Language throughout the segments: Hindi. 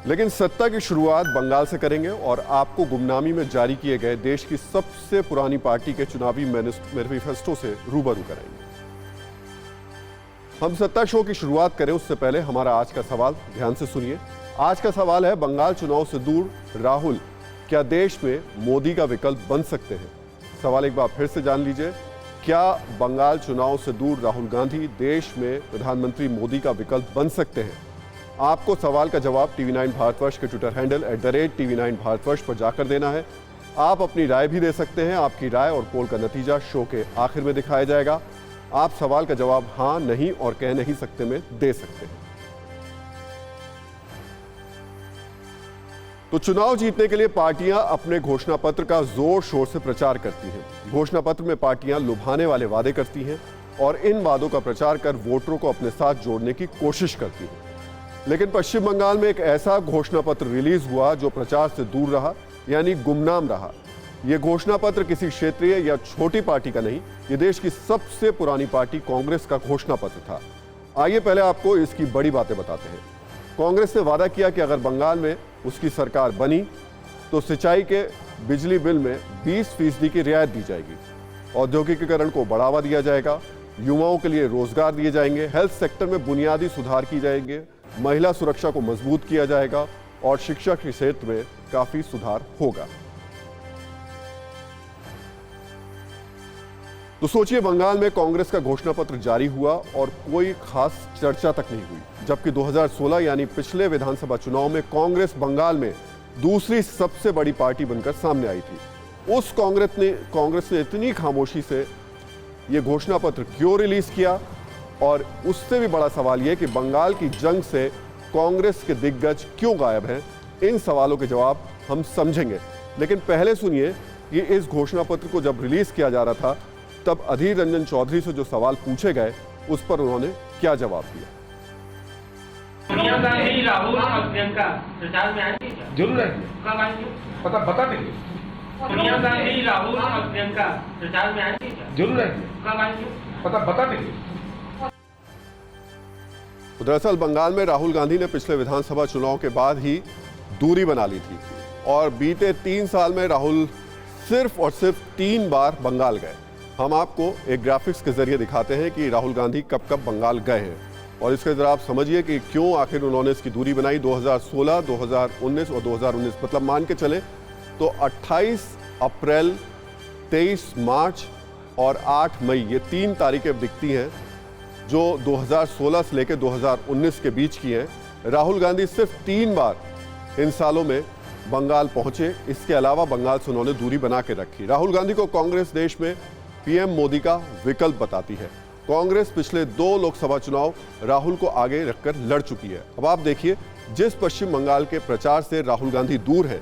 लेकिन सत्ता की शुरुआत बंगाल से करेंगे और आपको गुमनामी में जारी किए गए देश की सबसे पुरानी पार्टी के चुनावी मैनिफेस्टो से रूबरू कराएंगे। हम सत्ता शो की शुरुआत करें उससे पहले हमारा आज का सवाल ध्यान से सुनिए। आज का सवाल है, बंगाल चुनाव से दूर राहुल क्या देश में मोदी का विकल्प बन सकते हैं? सवाल एक बार फिर से जान लीजिए, क्या बंगाल चुनाव से दूर राहुल गांधी देश में प्रधानमंत्री मोदी का विकल्प बन सकते हैं? आपको सवाल का जवाब TV9 भारतवर्ष के ट्विटर हैंडल @TV9 भारतवर्ष पर जाकर देना है। आप अपनी राय भी दे सकते हैं। आपकी राय और पोल का नतीजा शो के आखिर में दिखाया जाएगा। आप सवाल का जवाब हाँ, नहीं और कह नहीं सकते में दे सकते हैं। तो चुनाव जीतने के लिए पार्टियां अपने घोषणा पत्र का जोर शोर से प्रचार करती हैं। घोषणा पत्र में पार्टियां लुभाने वाले वादे करती हैं और इन वादों का प्रचार कर वोटरों को अपने साथ जोड़ने की कोशिश करती हैं। लेकिन पश्चिम बंगाल में एक ऐसा घोषणा पत्र रिलीज हुआ जो प्रचार से दूर रहा, यानी गुमनाम रहा। यह घोषणा पत्र किसी क्षेत्रीय या छोटी पार्टी का नहीं, ये देश की सबसे पुरानी पार्टी कांग्रेस का घोषणा पत्र था। आइए पहले आपको इसकी बड़ी बातें बताते हैं। कांग्रेस ने वादा किया कि अगर बंगाल में उसकी सरकार बनी तो सिंचाई के बिजली बिल में 20% की रियायत दी जाएगी, औद्योगिकीकरण को बढ़ावा दिया जाएगा, युवाओं के लिए रोजगार दिए जाएंगे, हेल्थ सेक्टर में बुनियादी सुधार किए जाएंगे, महिला सुरक्षा को मजबूत किया जाएगा और शिक्षा के क्षेत्र में काफी सुधार होगा। तो सोचिए, बंगाल में कांग्रेस का घोषणा पत्र जारी हुआ और कोई खास चर्चा तक नहीं हुई, जबकि 2016 यानी पिछले विधानसभा चुनाव में कांग्रेस बंगाल में दूसरी सबसे बड़ी पार्टी बनकर सामने आई थी। उस कांग्रेस ने इतनी खामोशी से यह घोषणा पत्र क्यों रिलीज किया? और उससे भी बड़ा सवाल यह कि बंगाल की जंग से कांग्रेस के दिग्गज क्यों गायब हैं? इन सवालों के जवाब हम समझेंगे। लेकिन पहले सुनिए कि इस घोषणा पत्र को जब रिलीज किया जा रहा था तब अधीर रंजन चौधरी से जो सवाल पूछे गए उस पर उन्होंने क्या जवाब दिया। सोनिया गांधी, राहुल और प्रियंका प्रचार में आएंगे क्या? जरूर आएंगे। कब आएंगे? बता देंगे। सोनिया गांधी, राहुल और प्रियंका प्रचार में आएंगे क्या? जरूर आएंगे। कब आएंगे? बता देंगे। दरअसल बंगाल में राहुल गांधी ने पिछले विधानसभा चुनाव के बाद ही दूरी बना ली थी और बीते 3 साल में राहुल सिर्फ और सिर्फ 3 बार बंगाल गए। हम आपको एक ग्राफिक्स के जरिए दिखाते हैं कि राहुल गांधी कब कब बंगाल गए हैं और इसके जरा आप समझिए कि क्यों आखिर उन्होंने इसकी दूरी बनाई। 2016, 2019 और 2019, मतलब मान के चले तो 28 अप्रैल, 23 मार्च और 8 मई, ये 3 तारीखें दिखती हैं जो 2016 से लेकर 2019 के बीच की हैं। राहुल गांधी सिर्फ 3 बार इन सालों में बंगाल पहुंचे। इसके अलावा बंगाल से उन्होंने दूरी बना के रखी। राहुल गांधी को कांग्रेस देश में पीएम मोदी का विकल्प बताती है। कांग्रेस पिछले 2 लोकसभा चुनाव राहुल को आगे रखकर लड़ चुकी है। अब आप देखिए, जिस पश्चिम बंगाल के प्रचार से राहुल गांधी दूर हैं,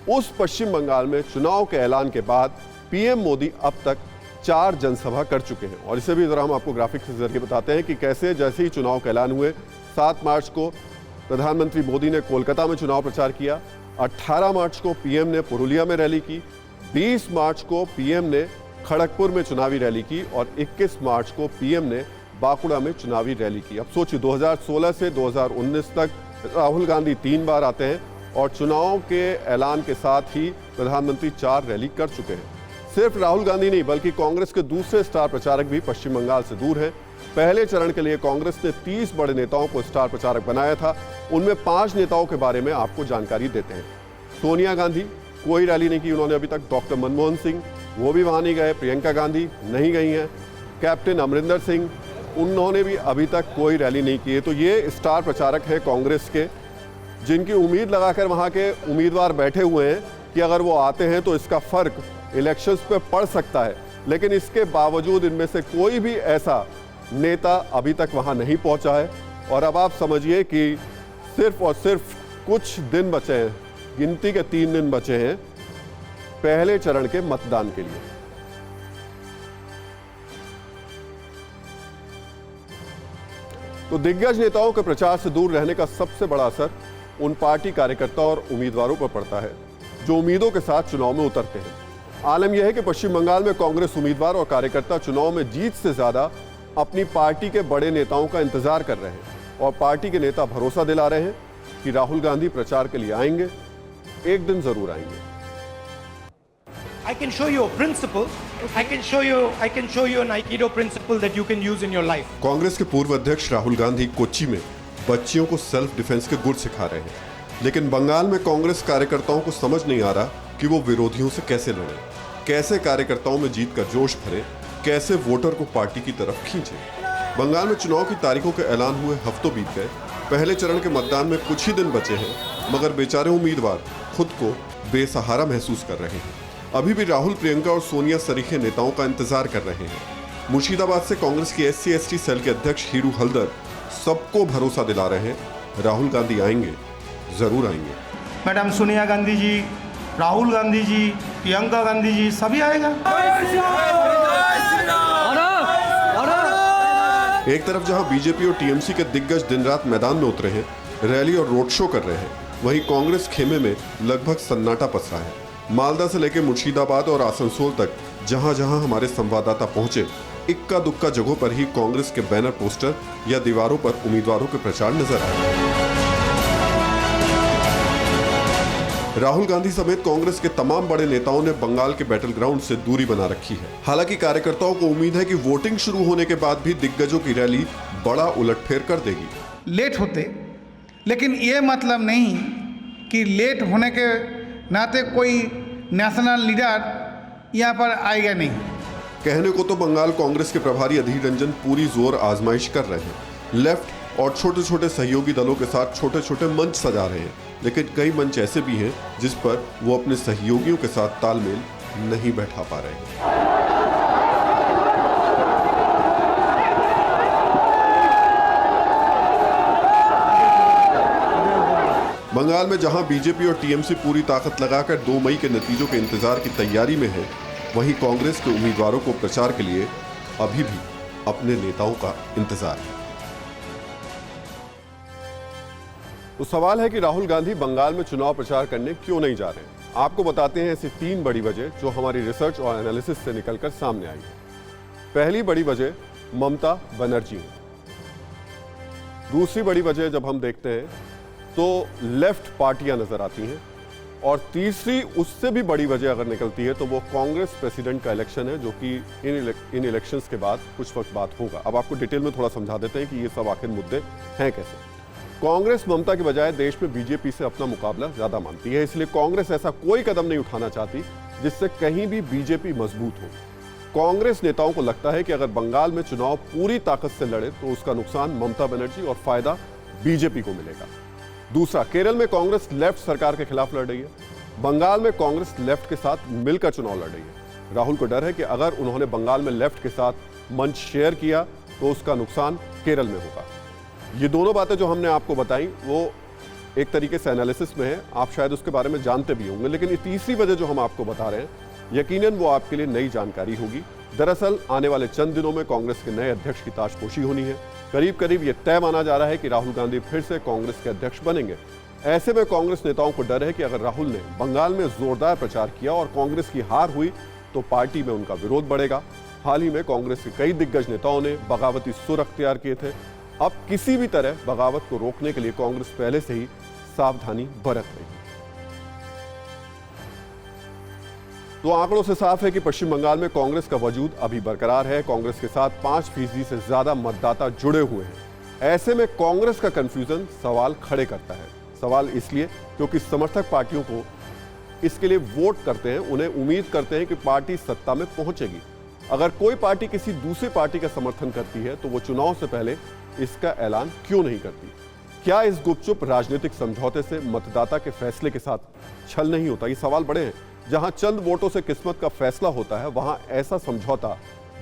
उस पश्चिम बंगाल में चुनाव के ऐलान के बाद पीएम मोदी अब तक 4 जनसभा कर चुके हैं। और इसे भी जरा हम आपको ग्राफिक्स के जरिए बताते हैं कि कैसे जैसे ही चुनाव का ऐलान हुए 7 मार्च को प्रधानमंत्री मोदी ने कोलकाता में चुनाव प्रचार किया, 18 मार्च को पीएम ने पुरुलिया में रैली की, 20 मार्च को पीएम ने खड़गपुर में चुनावी रैली की और 21 मार्च को पीएम ने बांकुड़ा में चुनावी रैली की। अब सोचिए, 2016 से 2019 तक राहुल गांधी 3 बार आते हैं और चुनाव के ऐलान के साथ ही प्रधानमंत्री 4 रैली कर चुके हैं। सिर्फ राहुल गांधी नहीं बल्कि कांग्रेस के दूसरे स्टार प्रचारक भी पश्चिम बंगाल से दूर हैं। पहले चरण के लिए कांग्रेस ने 30 बड़े नेताओं को स्टार प्रचारक बनाया था। उनमें 5 नेताओं के बारे में आपको जानकारी देते हैं। सोनिया गांधी, कोई रैली नहीं की उन्होंने अभी तक। डॉक्टर मनमोहन सिंह, वो भी वहां नहीं गए। प्रियंका गांधी नहीं गई हैं। कैप्टन अमरिंदर सिंह, उन्होंने भी अभी तक कोई रैली नहीं की है। तो ये स्टार प्रचारक हैं कांग्रेस के, जिनकी उम्मीद लगाकर वहां के उम्मीदवार बैठे हुए हैं कि अगर वो आते हैं तो इसका फर्क इलेक्शंस पे पड़ सकता है। लेकिन इसके बावजूद इनमें से कोई भी ऐसा नेता अभी तक वहां नहीं पहुंचा है। और अब आप समझिए कि सिर्फ और सिर्फ कुछ दिन बचे हैं, गिनती के 3 दिन बचे हैं पहले चरण के मतदान के लिए। तो दिग्गज नेताओं के प्रचार से दूर रहने का सबसे बड़ा असर उन पार्टी कार्यकर्ताओं और उम्मीदवारों पर पड़ता है जो उम्मीदों के साथ चुनाव में उतरते हैं। आलम यह है कि पश्चिम बंगाल में कांग्रेस उम्मीदवार और कार्यकर्ता चुनाव में जीत से ज्यादा अपनी पार्टी के बड़े नेताओं का इंतजार कर रहे हैं और पार्टी के नेता भरोसा दिला रहे हैं कि राहुल गांधी प्रचार के लिए आएंगे, एक दिन जरूर आएंगे। I can show you a principle. I can show you an Aikido principle that you can use in your life. Congress के पूर्व अध्यक्ष राहुल गांधी कोच्चि में बच्चियों को सेल्फ डिफेंस के गुर सिखा रहे हैं, लेकिन बंगाल में कांग्रेस कार्यकर्ताओं को समझ नहीं आ रहा कि वो विरोधियों से कैसे लड़ें, कैसे कार्यकर्ताओं में जीत का जोश भरे, कैसे वोटर को पार्टी की तरफ खींचे। बंगाल में चुनाव की तारीखों के ऐलान हुए हफ्तों बीत गए। पहले चरण के मतदान में कुछ ही दिन बचे हैं, मगर बेचारे उम्मीदवार खुद को बेसहारा महसूस कर रहे हैं। अभी भी राहुल, प्रियंका और सोनिया सरीखे नेताओं का इंतजार कर रहे हैं। मुर्शिदाबाद से कांग्रेस की SC/ST सेल के अध्यक्ष हीरू हल्दर सबको भरोसा दिला रहे हैं, राहुल गांधी आएंगे, जरूर आएंगे। मैडम सोनिया गांधी जी, राहुल गांधी जी, प्रियंका गांधी जी, सभी आएगा। एक तरफ जहां बीजेपी और TMC के दिग्गज दिन रात मैदान में उतरे हैं, रैली और रोड शो कर रहे हैं, वहीं कांग्रेस खेमे में लगभग सन्नाटा पसरा है। मालदा से लेकर मुर्शिदाबाद और आसनसोल तक जहां जहां हमारे संवाददाता पहुंचे, इक्का दुक्का जगहों पर ही कांग्रेस के बैनर, पोस्टर या दीवारों पर उम्मीदवारों के प्रचार नजर आए। राहुल गांधी समेत कांग्रेस के तमाम बड़े नेताओं ने बंगाल के बैटल ग्राउंड से दूरी बना रखी है। हालांकि कार्यकर्ताओं को उम्मीद है कि वोटिंग शुरू होने के बाद भी दिग्गजों की रैली बड़ा उलटफेर कर देगी। लेट होते, लेकिन ये मतलब नहीं कि लेट होने के नाते कोई नेशनल लीडर यहाँ पर आएगा नहीं। कहने को तो बंगाल कांग्रेस के प्रभारी अधीर रंजन पूरी जोर आजमाइश कर रहे हैं। लेफ्ट और छोटे छोटे सहयोगी दलों के साथ छोटे छोटे मंच सजा रहे हैं, लेकिन कई मंच ऐसे भी हैं जिस पर वो अपने सहयोगियों के साथ तालमेल नहीं बैठा पा रहे हैं। बंगाल में जहां बीजेपी और TMC पूरी ताकत लगाकर 2 मई के नतीजों के इंतजार की तैयारी में है, वहीं कांग्रेस के उम्मीदवारों को प्रचार के लिए अभी भी अपने नेताओं का इंतजार है। तो सवाल है कि राहुल गांधी बंगाल में चुनाव प्रचार करने क्यों नहीं जा रहे हैं। आपको बताते हैं ऐसी 3 बड़ी वजह जो हमारी रिसर्च और एनालिसिस से निकलकर सामने आई। पहली बड़ी वजह ममता बनर्जी है। दूसरी बड़ी वजह जब हम देखते हैं तो लेफ्ट पार्टियां नजर आती हैं, और तीसरी उससे भी बड़ी वजह अगर निकलती है तो वो कांग्रेस प्रेसिडेंट का इलेक्शन है, जो कि इन इलेक्शंस के बाद कुछ वक्त बाद होगा। अब आपको डिटेल में थोड़ा समझा देते हैं कि ये सब आखिर मुद्दे हैं कैसे। कांग्रेस ममता के बजाय देश में बीजेपी से अपना मुकाबला ज्यादा मानती है, इसलिए कांग्रेस ऐसा कोई कदम नहीं उठाना चाहती जिससे कहीं भी बीजेपी मजबूत हो। कांग्रेस नेताओं को लगता है कि अगर बंगाल में चुनाव पूरी ताकत से लड़े तो उसका नुकसान ममता बनर्जी और फायदा बीजेपी को मिलेगा। दूसरा, केरल में कांग्रेस लेफ्ट सरकार के खिलाफ लड़ रही है, बंगाल में कांग्रेस लेफ्ट के साथ मिलकर चुनाव लड़ रही है। राहुल को डर है कि अगर उन्होंने बंगाल में लेफ्ट के साथ मंच शेयर किया तो उसका नुकसान केरल में होगा। ये दोनों बातें जो हमने आपको बताई वो एक तरीके से एनालिसिस में है, आप शायद उसके बारे में जानते भी होंगे, लेकिन ये तीसरी वजह जो हम आपको बता रहे हैं यकीनन वो आपके लिए नई जानकारी होगी। दरअसल आने वाले चंद दिनों में कांग्रेस के नए अध्यक्ष की ताजपोशी होनी है। करीब करीब ये तय माना जा रहा है कि राहुल गांधी फिर से कांग्रेस के अध्यक्ष बनेंगे। ऐसे में कांग्रेस नेताओं को डर है कि अगर राहुल ने बंगाल में जोरदार प्रचार किया और कांग्रेस की हार हुई तो पार्टी में उनका विरोध बढ़ेगा। हाल ही में कांग्रेस के कई दिग्गज नेताओं ने बगावती सुर अख्तियार किए थे। अब किसी भी तरह बगावत को रोकने के लिए कांग्रेस पहले से ही सावधानी बरत रही है। तो आंकड़ों से साफ है कि पश्चिम बंगाल में कांग्रेस का वजूद अभी बरकरार है। कांग्रेस के साथ 5% से ज्यादा मतदाता जुड़े हुए हैं। ऐसे में कांग्रेस का कंफ्यूजन सवाल खड़े करता है। सवाल इसलिए क्योंकि समर्थक पार्टियों को इसके लिए वोट करते हैं, उन्हें उम्मीद करते हैं कि पार्टी सत्ता में पहुंचेगी। अगर कोई पार्टी किसी दूसरी पार्टी का समर्थन करती है तो वो चुनाव से पहले इसका ऐलान क्यों नहीं करती? क्या इस गुपचुप राजनीतिक समझौते से मतदाता के फैसले के साथ छल नहीं होता? ये सवाल बड़े हैं। जहां चंद वोटों से किस्मत का फैसला होता है, वहां ऐसा समझौता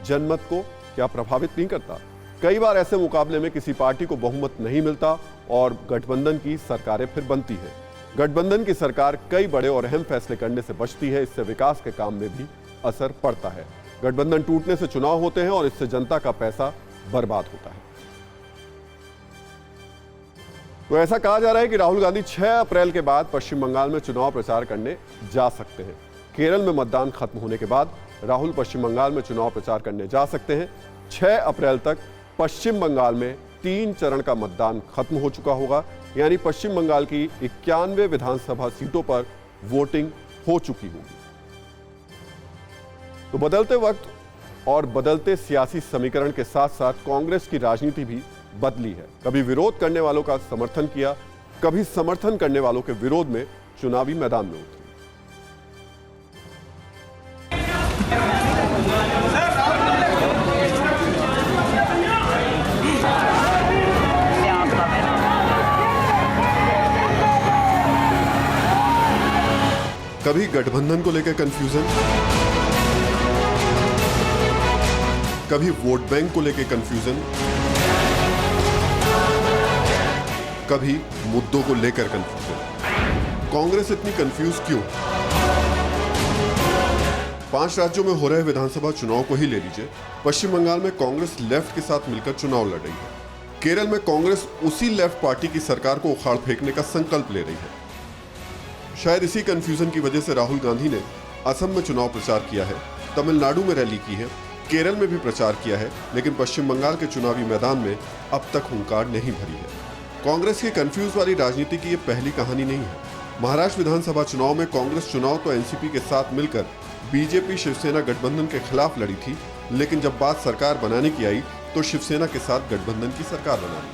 जनमत को क्या प्रभावित नहीं करता? कई बार ऐसे मुकाबले में किसी पार्टी को बहुमत नहीं मिलता और गठबंधन की सरकारें फिर बनती है। गठबंधन की सरकार कई बड़े और अहम फैसले करने से बचती है। इससे विकास के काम में भी असर पड़ता है। गठबंधन टूटने से चुनाव होते हैं और इससे जनता का पैसा बर्बाद होता है। तो ऐसा कहा जा रहा है कि राहुल गांधी 6 अप्रैल के बाद पश्चिम बंगाल में चुनाव प्रचार करने जा सकते हैं। केरल में मतदान खत्म होने के बाद राहुल पश्चिम बंगाल में चुनाव प्रचार करने जा सकते हैं। 6 अप्रैल तक पश्चिम बंगाल में 3 चरण का मतदान खत्म हो चुका होगा। यानी पश्चिम बंगाल की 91 विधानसभा सीटों पर वोटिंग हो चुकी होगी। तो बदलते वक्त और बदलते सियासी समीकरण के साथ साथ कांग्रेस की राजनीति भी बदली है। कभी विरोध करने वालों का समर्थन किया, कभी समर्थन करने वालों के विरोध में चुनावी मैदान में उतरी। कभी गठबंधन को लेकर कंफ्यूजन, कभी वोट बैंक को लेकर कंफ्यूजन, कभी मुद्दों को लेकर कंफ्यूजन। कांग्रेस इतनी कंफ्यूज क्यों? 5 राज्यों में हो रहे विधानसभा चुनाव को ही ले लीजिए। पश्चिम बंगाल में कांग्रेस लेफ्ट के साथ मिलकर चुनाव लड़ रही है। केरल में कांग्रेस उसी लेफ्ट पार्टी की सरकार को उखाड़ फेंकने का संकल्प ले रही है। शायद इसी कंफ्यूजन की वजह से राहुल गांधी ने असम में चुनाव प्रचार किया है, तमिलनाडु में रैली की है, केरल में भी प्रचार किया है, लेकिन पश्चिम बंगाल के चुनावी मैदान में अब तक हुंकार नहीं भरी है। कांग्रेस की कंफ्यूज वाली राजनीति की ये पहली कहानी नहीं है। महाराष्ट्र विधानसभा चुनाव में कांग्रेस चुनाव तो एनसीपी के साथ मिलकर बीजेपी शिवसेना गठबंधन के खिलाफ लड़ी थी, लेकिन जब बात सरकार बनाने की आई तो शिवसेना के साथ गठबंधन की सरकार बना ली।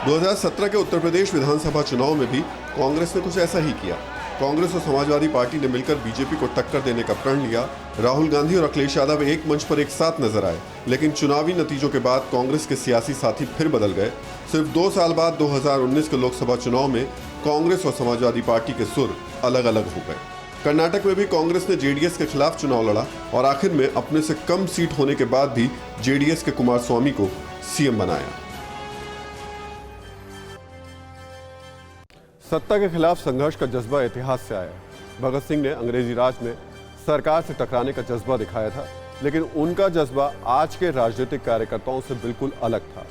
2017 के उत्तर प्रदेश विधानसभा चुनाव में भी कांग्रेस ने कुछ ऐसा ही किया। कांग्रेस और समाजवादी पार्टी ने मिलकर बीजेपी को टक्कर देने का प्रण लिया। राहुल गांधी और अखिलेश यादव एक मंच पर एक साथ नजर आए, लेकिन चुनावी नतीजों के बाद कांग्रेस के सियासी साथी फिर बदल गए। सिर्फ 2 साल बाद 2019 के लोकसभा चुनाव में कांग्रेस और समाजवादी पार्टी के सुर अलग अलग हो गए। कर्नाटक में भी कांग्रेस ने जेडीएस के खिलाफ चुनाव लड़ा और आखिर में अपने से कम सीट होने के बाद भी जेडीएस के कुमारस्वामी को सीएम बनाया। सत्ता के खिलाफ संघर्ष का जज्बा इतिहास से आया। भगत सिंह ने अंग्रेजी राज में सरकार से टकराने का जज्बा दिखाया था, लेकिन उनका जज्बा आज के राजनीतिक कार्यकर्ताओं से बिल्कुल अलग था।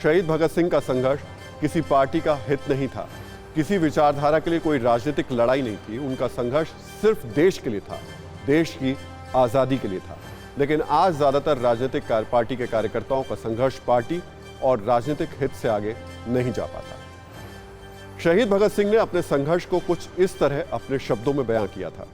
शहीद भगत सिंह का संघर्ष किसी पार्टी का हित नहीं था, किसी विचारधारा के लिए कोई राजनीतिक लड़ाई नहीं थी। उनका संघर्ष सिर्फ देश के लिए था, देश की आज़ादी के लिए था। लेकिन आज ज्यादातर राजनीतिक पार्टी के कार्यकर्ताओं का संघर्ष पार्टी और राजनीतिक हित से आगे नहीं जा पाता। शहीद भगत सिंह ने अपने संघर्ष को कुछ इस तरह अपने शब्दों में बयां किया था।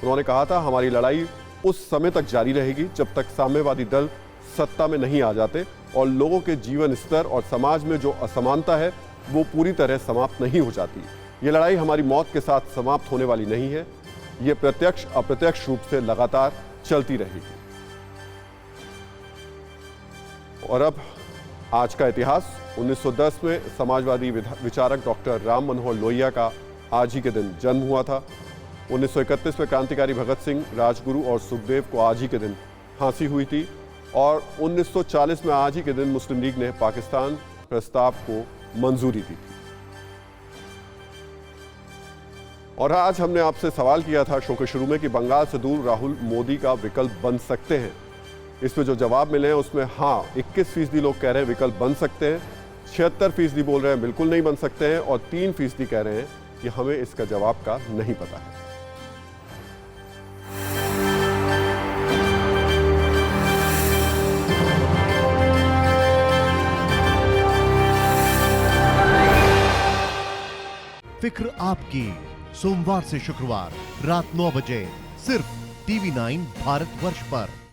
उन्होंने कहा था, हमारी लड़ाई उस समय तक जारी रहेगी जब तक साम्यवादी दल सत्ता में नहीं आ जाते और लोगों के जीवन स्तर और समाज में जो असमानता है वो पूरी तरह समाप्त नहीं हो जाती। ये लड़ाई हमारी मौत के साथ समाप्त होने वाली नहीं है, ये प्रत्यक्ष अप्रत्यक्ष रूप से लगातार चलती रहेगी। और अब आज का इतिहास। 1910 में समाजवादी विचारक डॉक्टर राम मनोहर लोहिया का आज ही के दिन जन्म हुआ था। 1931 में क्रांतिकारी भगत सिंह, राजगुरु और सुखदेव को आज ही के दिन फांसी हुई थी और 1940 में आज ही के दिन मुस्लिम लीग ने पाकिस्तान प्रस्ताव को मंजूरी दी थी। और आज हमने आपसे सवाल किया था शो के शुरू में कि बंगाल से दूर राहुल मोदी का विकल्प बन सकते हैं। इसमें जो जवाब मिले हैं उसमें हाँ 21% लोग कह रहे हैं विकल्प बन सकते हैं, 76% बोल रहे हैं बिल्कुल नहीं बन सकते हैं और 3% कह रहे हैं कि हमें इसका जवाब का नहीं पता है। फिक्र आपकी, सोमवार से शुक्रवार रात 9 बजे सिर्फ TV9 भारतवर्ष पर।